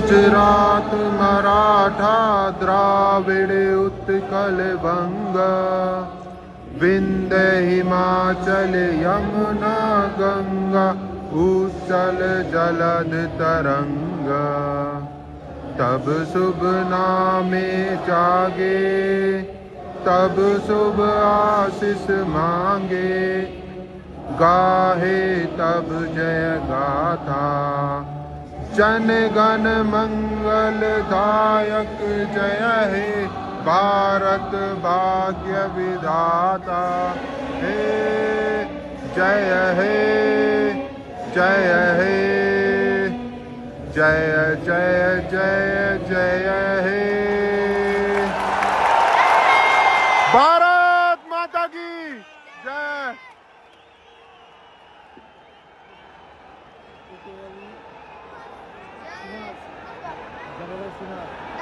गुजरात मराठा द्राविड़ उत्कल बंग विंध्य हिमाचल यमुना गंगा उच्चल जलद तरंग। तब शुभ नामे जागे तब शुभ आशीष मांगे गाहे तब जय गाथा जन गण मंगल दायक जय हे भारत भाग्य विधाता हे जय हे जय हे जय जय जय जय हे भारत माता की जय। जबरदस्त